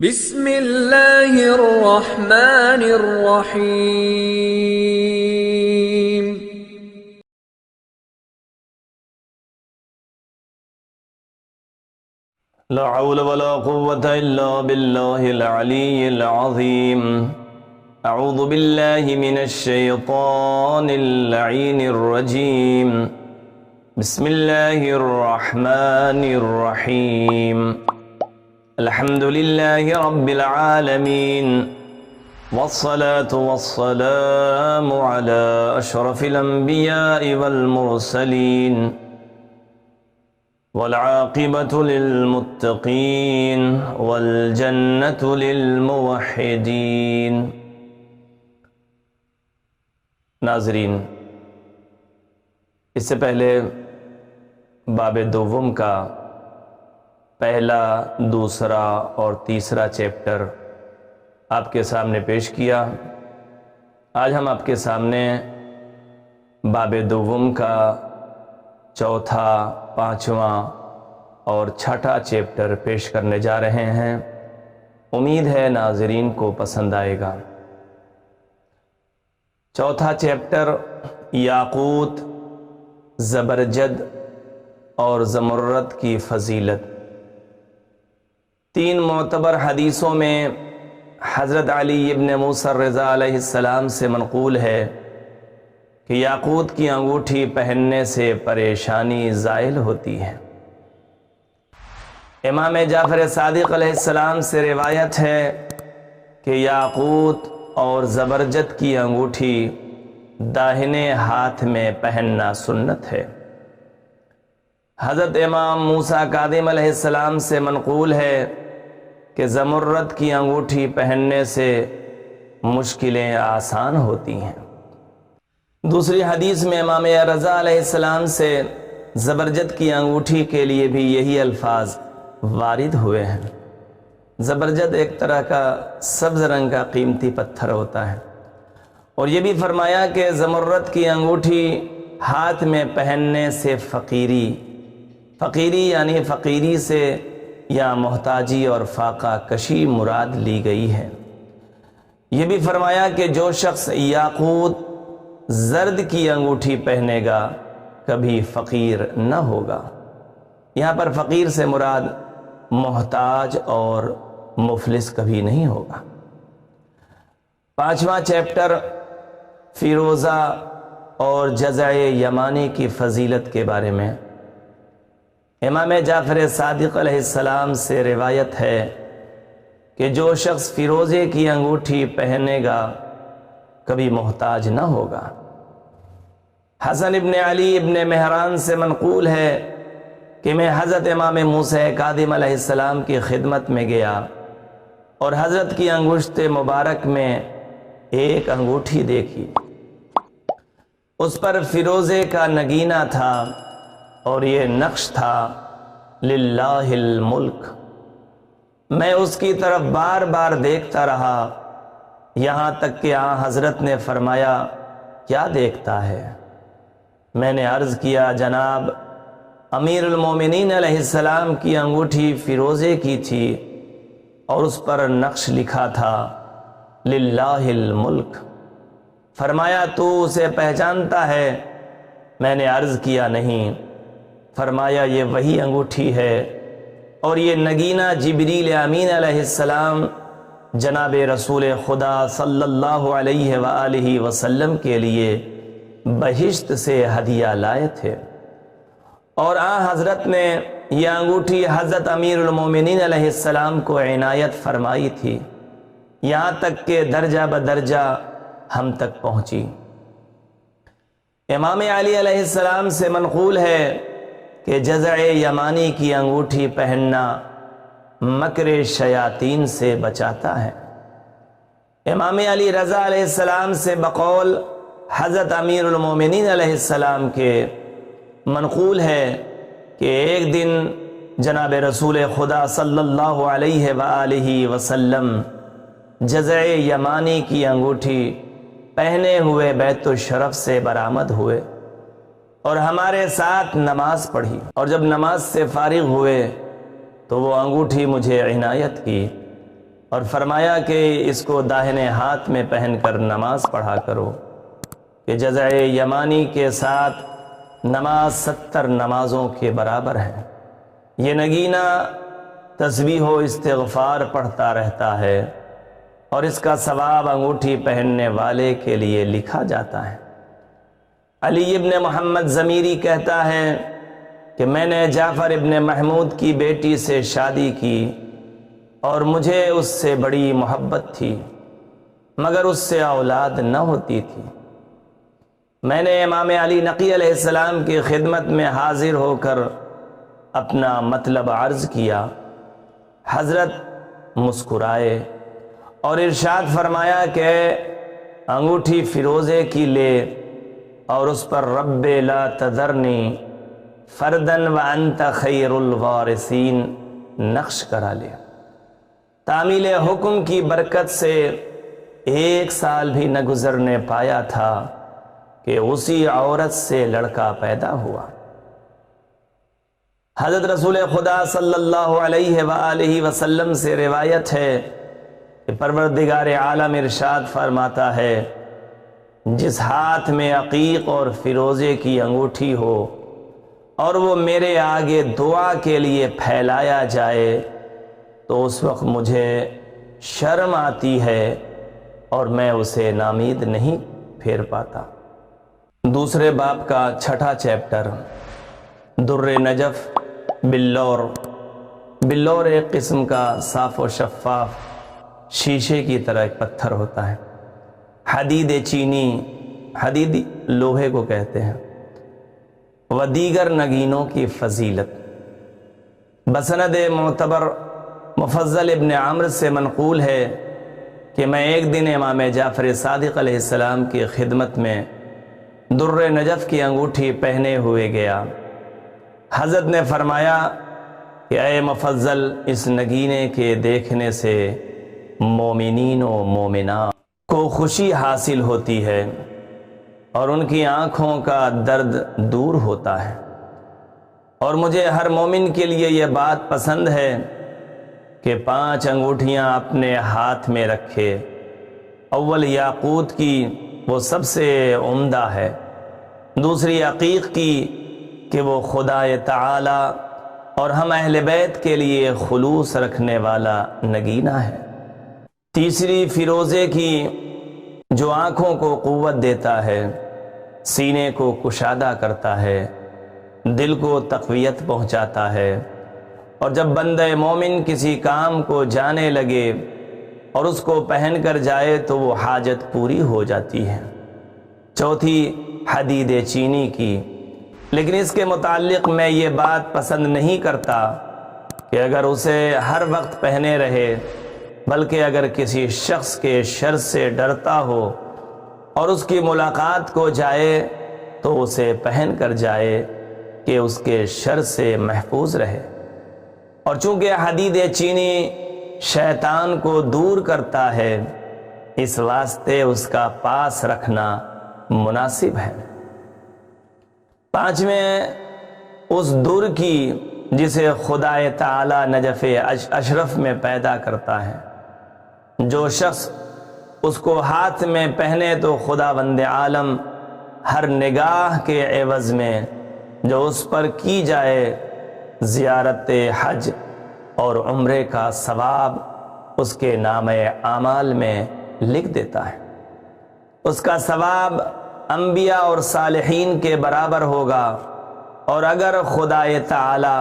بسم اللہ الرحمن الرحیم۔ لا حول ولا قوة إلا بالله العلي العظيم۔ أعوذ بالله من الشيطان اللعين الرجيم۔ بسم الله الرحمن الرحيم۔ الحمد لله رب العالمين، والصلاة والسلام على أشرف الأنبياء والمرسلين، والعاقبة للمتقين والجنة للموحدين۔ ناظرین، اس سے پہلے باب دوم کا پہلا، دوسرا اور تیسرا چیپٹر آپ کے سامنے پیش کیا۔ آج ہم آپ کے سامنے باب دوم کا چوتھا، پانچواں اور چھٹا چیپٹر پیش کرنے جا رہے ہیں۔ امید ہے ناظرین کو پسند آئے گا۔ چوتھا چیپٹر یاقوت، زبرجد اور زمرد کی فضیلت۔ تین معتبر حدیثوں میں حضرت علی ابن موسیٰ الرضا علیہ السلام سے منقول ہے کہ یاقوت کی انگوٹھی پہننے سے پریشانی زائل ہوتی ہے۔ امام جعفر صادق علیہ السلام سے روایت ہے کہ یاقوت اور زبرجد کی انگوٹھی داہنے ہاتھ میں پہننا سنت ہے۔ حضرت امام موسیٰ کاظم علیہ السلام سے منقول ہے کہ زمرد کی انگوٹھی پہننے سے مشکلیں آسان ہوتی ہیں۔ دوسری حدیث میں امام رضا علیہ السلام سے زبرجد کی انگوٹھی کے لیے بھی یہی الفاظ وارد ہوئے ہیں۔ زبرجد ایک طرح کا سبز رنگ کا قیمتی پتھر ہوتا ہے، اور یہ بھی فرمایا کہ زمرد کی انگوٹھی ہاتھ میں پہننے سے فقیری یعنی فقیری سے یا محتاجی اور فاقہ کشی مراد لی گئی ہے۔ یہ بھی فرمایا کہ جو شخص یاقوت زرد کی انگوٹھی پہنے گا کبھی فقیر نہ ہوگا۔ یہاں پر فقیر سے مراد محتاج اور مفلس کبھی نہیں ہوگا۔ پانچواں چیپٹر فیروزہ اور جزع یمانی کی فضیلت کے بارے میں۔ امام جعفر صادق علیہ السلام سے روایت ہے کہ جو شخص فیروزے کی انگوٹھی پہنے گا کبھی محتاج نہ ہوگا۔ حسن ابن علی ابن مہران سے منقول ہے کہ میں حضرت امام موسیٰ کاظم علیہ السلام کی خدمت میں گیا اور حضرت کی انگشت مبارک میں ایک انگوٹھی دیکھی۔ اس پر فیروزے کا نگینہ تھا اور یہ نقش تھا للہ الملک۔ میں اس کی طرف بار بار دیکھتا رہا، یہاں تک کہ حضرت نے فرمایا کیا دیکھتا ہے؟ میں نے عرض کیا جناب امیر المومنین علیہ السلام کی انگوٹھی فیروزے کی تھی اور اس پر نقش لکھا تھا للہ الملک۔ فرمایا تو اسے پہچانتا ہے؟ میں نے عرض کیا نہیں۔ فرمایا یہ وہی انگوٹھی ہے، اور یہ نگینہ جبریل امین علیہ السلام جناب رسول خدا صلی اللہ علیہ وآلہ وسلم کے لیے بہشت سے ہدیہ لائے تھے، اور حضرت نے یہ انگوٹھی حضرت امیر المومنین علیہ السلام کو عنایت فرمائی تھی، یہاں تک کہ درجہ بدرجہ ہم تک پہنچی۔ امام علی علیہ السلام سے منقول ہے کہ جزع یمانی کی انگوٹھی پہننا مکر شیاطین سے بچاتا ہے۔ امام علی رضا علیہ السلام سے بقول حضرت امیر المومنین علیہ السلام کے منقول ہے کہ ایک دن جناب رسول خدا صلی اللہ علیہ وآلہ وسلم جزع یمانی کی انگوٹھی پہنے ہوئے بیت الشرف سے برآمد ہوئے اور ہمارے ساتھ نماز پڑھی، اور جب نماز سے فارغ ہوئے تو وہ انگوٹھی مجھے عنایت کی۔ اور فرمایا کہ اس کو داہنے ہاتھ میں پہن کر نماز پڑھا کرو کہ جزع یمانی کے ساتھ نماز 70 نمازوں کے برابر ہے۔ یہ نگینہ تسبیح و استغفار پڑھتا رہتا ہے اور اس کا ثواب انگوٹھی پہننے والے کے لیے لکھا جاتا ہے۔ علی ابن محمد ضمیری کہتا ہے کہ میں نے جعفر ابن محمود کی بیٹی سے شادی کی اور مجھے اس سے بڑی محبت تھی، مگر اس سے اولاد نہ ہوتی تھی۔ میں نے امام علی نقی علیہ السلام کی خدمت میں حاضر ہو کر اپنا مطلب عرض کیا۔ حضرت مسکرائے اور ارشاد فرمایا کہ انگوٹھی فیروزے کی لے اور اس پر رب لا تذرنی فردن وانت خیر الوارثین نقش کرا لے۔ تعمیل حکم کی برکت سے 1 سال بھی نہ گزرنے پایا تھا کہ اسی عورت سے لڑکا پیدا ہوا۔ حضرت رسول خدا صلی اللہ علیہ وآلہ وسلم سے روایت ہے کہ پروردگار عالم ارشاد فرماتا ہے، جس ہاتھ میں عقیق اور فیروزے کی انگوٹھی ہو اور وہ میرے آگے دعا کے لیے پھیلایا جائے تو اس وقت مجھے شرم آتی ہے اور میں اسے نامید نہیں پھیر پاتا۔ دوسرے باب کا 6واں چیپٹر، در نجف بلور۔ بلور ایک قسم کا صاف و شفاف شیشے کی طرح ایک پتھر ہوتا ہے۔ حدید چینی، حدید لوہے کو کہتے ہیں۔ و دیگر نگینوں کی فضیلت بسند معتبر مفضل ابن عمرو سے منقول ہے کہ میں ایک دن امام جعفر صادق علیہ السلام کی خدمت میں در نجف کی انگوٹھی پہنے ہوئے گیا۔ حضرت نے فرمایا کہ اے مفضل، اس نگینے کے دیکھنے سے مومنین و مومنات کو خوشی حاصل ہوتی ہے اور ان کی آنکھوں کا درد دور ہوتا ہے، اور مجھے ہر مومن کے لیے یہ بات پسند ہے کہ 5 انگوٹھیاں اپنے ہاتھ میں رکھے۔ اول یاقوت کی، وہ سب سے عمدہ ہے۔ دوسری عقیق کی کہ وہ خدا تعالی اور ہم اہل بیت کے لیے خلوص رکھنے والا نگینہ ہے۔ تیسری فیروزے کی، جو آنکھوں کو قوت دیتا ہے، سینے کو کشادہ کرتا ہے، دل کو تقویت پہنچاتا ہے، اور جب بندہ مومن کسی کام کو جانے لگے اور اس کو پہن کر جائے تو وہ حاجت پوری ہو جاتی ہے۔ چوتھی حدید چینی کی، لیکن اس کے متعلق میں یہ بات پسند نہیں کرتا کہ اگر اسے ہر وقت پہنے رہے، بلکہ اگر کسی شخص کے شر سے ڈرتا ہو اور اس کی ملاقات کو جائے تو اسے پہن کر جائے کہ اس کے شر سے محفوظ رہے۔ اور چونکہ حدید چینی شیطان کو دور کرتا ہے، اس واسطے اس کا پاس رکھنا مناسب ہے۔ 5ویں اس در کی جسے خدا تعالی نجف اشرف میں پیدا کرتا ہے۔ جو شخص اس کو ہاتھ میں پہنے تو خداوند عالم ہر نگاہ کے عوض میں جو اس پر کی جائے زیارت حج اور عمرے کا ثواب اس کے نام اعمال میں لکھ دیتا ہے۔ اس کا ثواب انبیاء اور صالحین کے برابر ہوگا، اور اگر خدا تعالی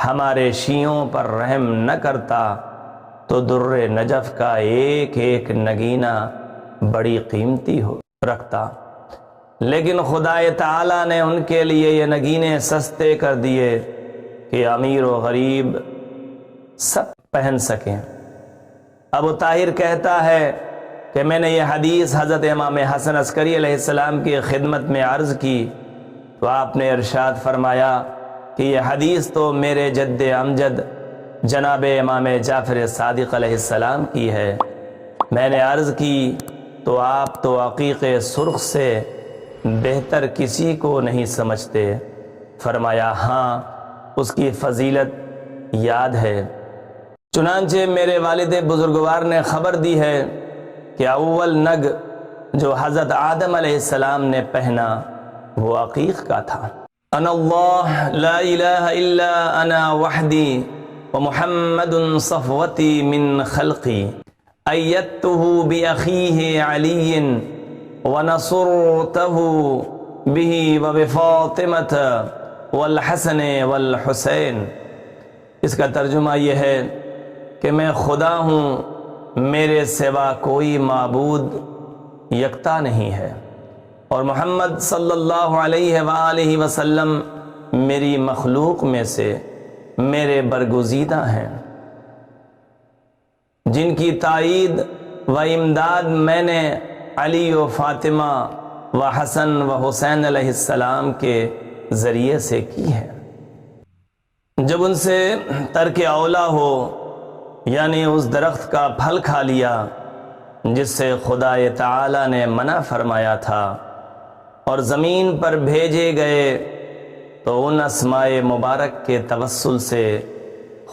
ہمارے شیعوں پر رحم نہ کرتا تو در نجف کا ایک ایک نگینہ بڑی قیمتی رکھتا، لیکن خدا تعالی نے ان کے لیے یہ نگینے سستے کر دیے کہ امیر و غریب سب پہن سکیں۔ ابو طاہر کہتا ہے کہ میں نے یہ حدیث حضرت امام حسن عسکری علیہ السلام کی خدمت میں عرض کی تو آپ نے ارشاد فرمایا کہ یہ حدیث تو میرے جد امجد جناب امام جعفر صادق علیہ السلام کی ہے۔ میں نے عرض کی تو آپ تو عقیق سرخ سے بہتر کسی کو نہیں سمجھتے۔ فرمایا ہاں، اس کی فضیلت یاد ہے۔ چنانچہ میرے والد بزرگوار نے خبر دی ہے کہ اول نگ جو حضرت آدم علیہ السلام نے پہنا وہ عقیق کا تھا۔ انا اللہ لا الہ الا انا وحدی ومحمد صفوتی من خلقی ایدتہ باخیہ علی ونصرتہ بہ وبفاطمۃ والحسن والحسین۔ اس کا ترجمہ یہ ہے کہ میں خدا ہوں، میرے سوا کوئی معبود یکتا نہیں ہے، اور محمد صلی اللہ علیہ وآلہ وسلم میری مخلوق میں سے میرے برگزیدہ ہیں، جن کی تائید و امداد میں نے علی و فاطمہ و حسن و حسین علیہ السلام کے ذریعے سے کی ہے۔ جب ان سے ترک اولا ہو، یعنی اس درخت کا پھل کھا لیا جس سے خدا تعالی نے منع فرمایا تھا، اور زمین پر بھیجے گئے تو ان اسماء مبارک کے توسل سے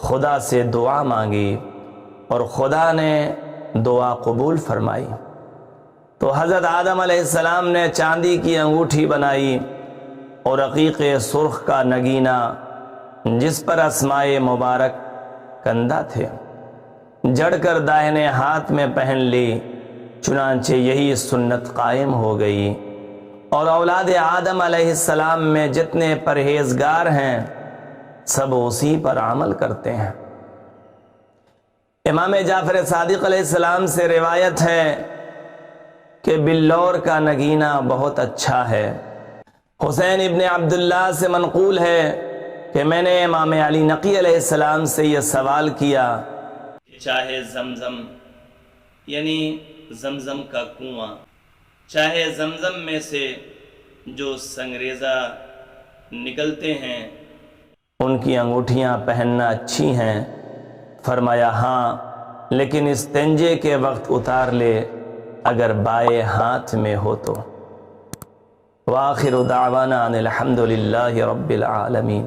خدا سے دعا مانگی اور خدا نے دعا قبول فرمائی۔ تو حضرت آدم علیہ السلام نے چاندی کی انگوٹھی بنائی اور عقیق سرخ کا نگینہ جس پر اسماء مبارک کندہ تھے جڑ کر داہنے ہاتھ میں پہن لی، چنانچہ یہی سنت قائم ہو گئی، اور اولاد آدم علیہ السلام میں جتنے پرہیزگار ہیں سب اسی پر عمل کرتے ہیں۔ امام جعفر صادق علیہ السلام سے روایت ہے کہ بلور کا نگینہ بہت اچھا ہے۔ حسین ابن عبداللہ سے منقول ہے کہ میں نے امام علی نقی علیہ السلام سے یہ سوال کیا، چاہے زمزم یعنی زمزم کا کنواں، چاہے زمزم میں سے جو سنگریزہ نکلتے ہیں ان کی انگوٹھیاں پہننا اچھی ہیں؟ فرمایا ہاں، لیکن استنجے کے وقت اتار لے اگر بائیں ہاتھ میں ہو تو۔ وآخر دعوانا ان الحمد للہ رب العالمین۔